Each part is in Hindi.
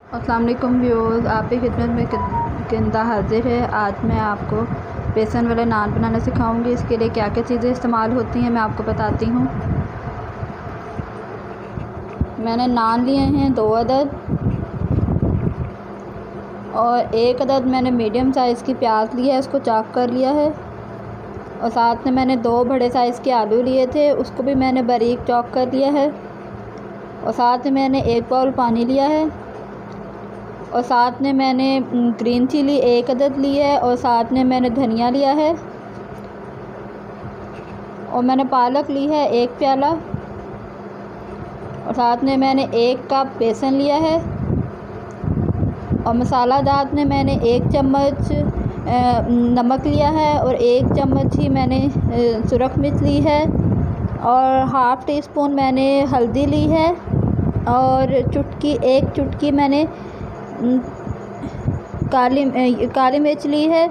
अस्सलाम वालेकुम व्यूअर्स, आपकी खिदमत में किंदा हाजिर है। आज मैं आपको बेसन वाले नान बनाना सिखाऊंगी। इसके लिए क्या क्या चीज़ें इस्तेमाल होती हैं मैं आपको बताती हूँ। मैंने नान लिए हैं 2 अदद और 1 अदद मैंने मीडियम साइज़ की प्याज ली है, उसको चॉप कर लिया है। और साथ में मैंने 2 बड़े साइज़ के आलू लिए थे, उसको भी मैंने बारीक चॉप कर लिया है। और साथ में मैंने 1 बाउल पानी लिया है। और साथ में मैंने ग्रीन चिली 1 अदद ली है। और साथ में मैंने धनिया लिया है। और मैंने पालक ली है 1 प्याला। और साथ में मैंने 1 कप बेसन लिया है। और मसाला जात में मैंने 1 चम्मच नमक लिया है और 1 चम्मच ही मैंने सुरख मिर्च ली है। और हाफ़ टी स्पून मैंने हल्दी ली है। और 1 चुटकी मैंने काली मिर्च ली है।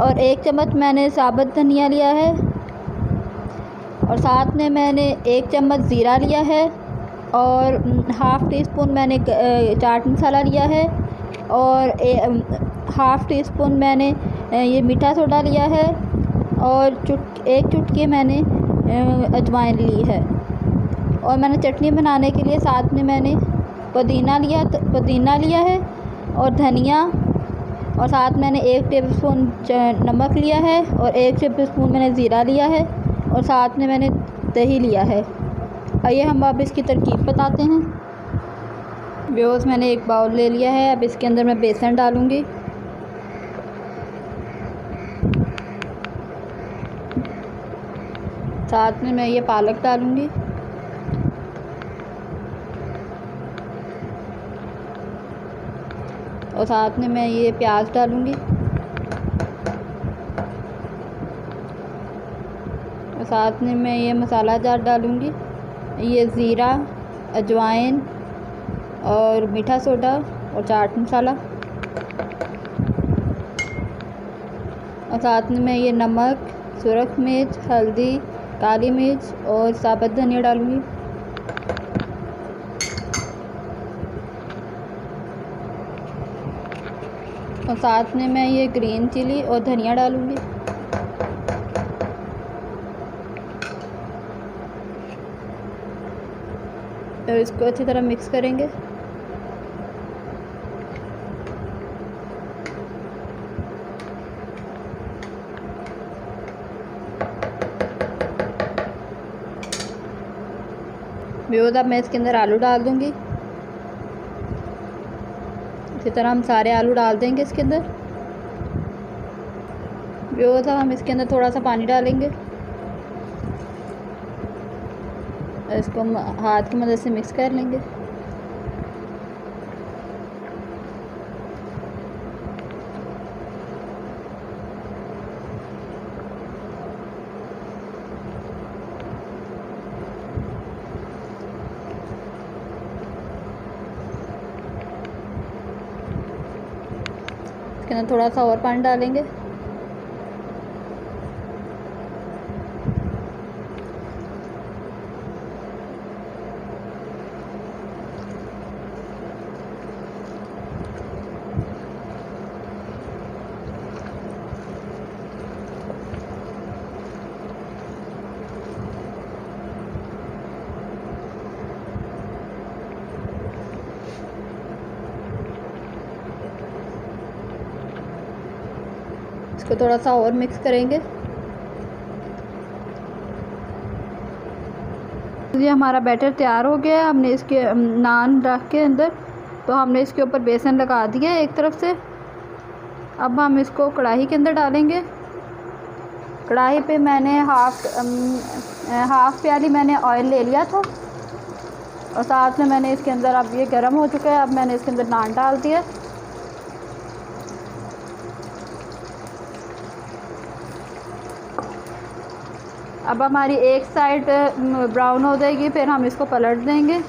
और 1 चम्मच मैंने साबुत धनिया लिया है। और साथ में मैंने 1 चम्मच ज़ीरा लिया है। और हाफ़ टी स्पून मैंने चाट मसाला लिया है। और हाफ़ टी स्पून मैंने ये मीठा सोडा लिया है। और 1 चुटकी मैंने अजवाइन ली है। और मैंने चटनी बनाने के लिए साथ में मैंने पुदीना लिया है और धनिया। और साथ मैंने 1 टेबलस्पून नमक लिया है और 1 टेबलस्पून मैंने ज़ीरा लिया है। और साथ में मैंने दही लिया है। आइए हम अब इसकी तरकीब बताते हैं। व्यूअर्स, मैंने 1 बाउल ले लिया है। अब इसके अंदर मैं बेसन डालूँगी। साथ में मैं ये पालक डालूँगी। और साथ में मैं ये प्याज डालूँगी। और साथ में मैं ये मसाला जार डालूँगी, ये ज़ीरा, अजवाइन और मीठा सोडा और चाट मसाला। और साथ में मैं ये नमक, सुरख मिर्च, हल्दी, काली मिर्च और साबुत धनिया डालूँगी। और साथ में मैं ये ग्रीन चिली और धनिया डालूँगी। और इसको अच्छी तरह मिक्स करेंगे। व्यूअर्स, अब मैं इसके अंदर आलू डाल दूँगी। इसी तरह हम सारे आलू डाल देंगे इसके अंदर। व्यूअर्स, अब हम इसके अंदर थोड़ा सा पानी डालेंगे। इसको हाथ की मदद से मिक्स कर लेंगे। इसके अंदर थोड़ा सा और पानी डालेंगे। इसको थोड़ा सा और मिक्स करेंगे। ये हमारा बैटर तैयार हो गया है। हमने इसके नान रख के अंदर, तो हमने इसके ऊपर बेसन लगा दिया एक तरफ से। अब हम इसको कढ़ाई के अंदर डालेंगे। कढ़ाई पे मैंने हाफ़ प्याली मैंने ऑयल ले लिया था। और साथ में मैंने इसके अंदर, अब ये गर्म हो चुका है, अब मैंने इसके अंदर नान डाल दिया। अब हमारी एक साइड ब्राउन हो जाएगी, फिर हम इसको पलट देंगे।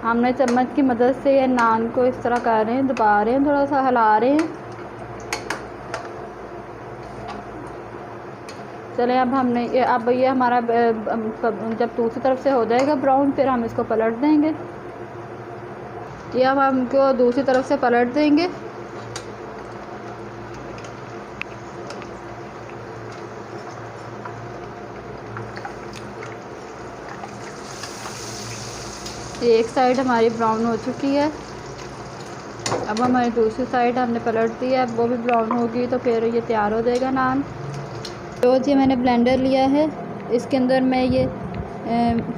हमने चम्मच की मदद से ये नान को इस तरह कर रहे हैं, दबा रहे हैं, थोड़ा सा हिला रहे हैं। चलें अब हमने अब ये हमारा जब दूसरी तरफ से हो जाएगा ब्राउन, फिर हम इसको पलट देंगे। ये अब हम इनको दूसरी तरफ से पलट देंगे। एक साइड हमारी ब्राउन हो चुकी है। अब हमारी दूसरी साइड हमने पलट दी है, वो भी ब्राउन होगी तो फिर ये तैयार हो जाएगा नान। तो ये मैंने ब्लेंडर लिया है, इसके अंदर मैं ये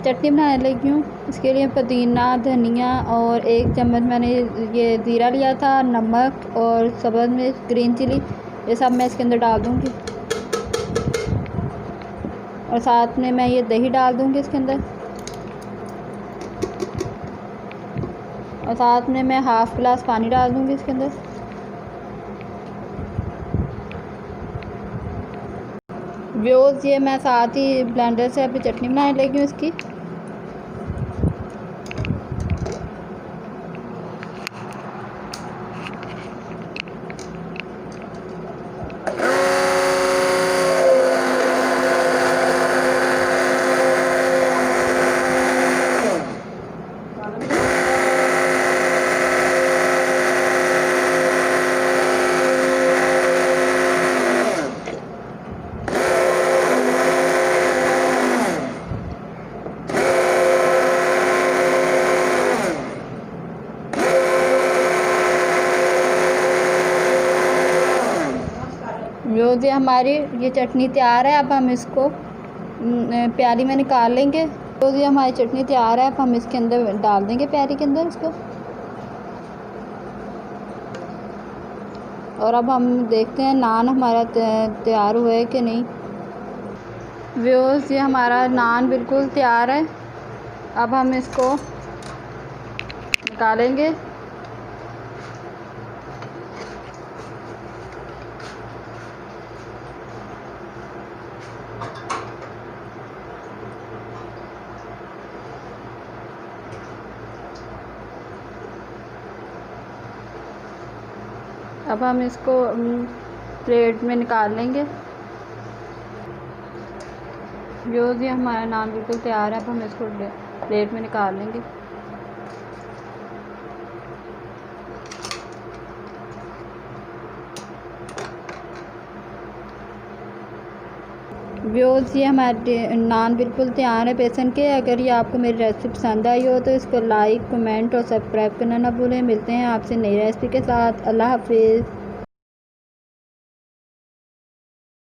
चटनी बनाने लगी हूँ। इसके लिए पुदीना, धनिया और 1 चम्मच मैंने ये ज़ीरा लिया था, नमक और सब्ज़ मिर्च, ग्रीन चिली, ये सब मैं इसके अंदर डाल दूँगी। और साथ में मैं ये दही डाल दूँगी इसके अंदर। और साथ में मैं हाफ़ गिलास पानी डाल दूँगी इसके अंदर। व्यूअर्स, ये मैं साथ ही ब्लेंडर से अभी चटनी बनाने लगी हूँ इसकी। जो हमारी ये चटनी तैयार है, अब हम इसको प्याली में निकाल लेंगे। तो ये हमारी चटनी तैयार है, अब हम इसके अंदर डाल देंगे प्याली के अंदर इसको। और अब हम देखते हैं नान हमारा तैयार हुआ है कि नहीं। व्यूअर्स, ये हमारा नान बिल्कुल तैयार है। अब हम इसको निकालेंगे। अब हम इसको प्लेट में निकाल लेंगे। ये हमारा नान बिल्कुल तैयार है, अब हम इसको प्लेट में निकाल लेंगे। व्यूअर्स, ये हमारे नान बिल्कुल तैयार है बेसन के। अगर ये आपको मेरी रेसिपी पसंद आई हो तो इसको लाइक, कमेंट और सब्सक्राइब करना ना भूलें। मिलते हैं आपसे नई रेसिपी के साथ। अल्लाह हाफिज़।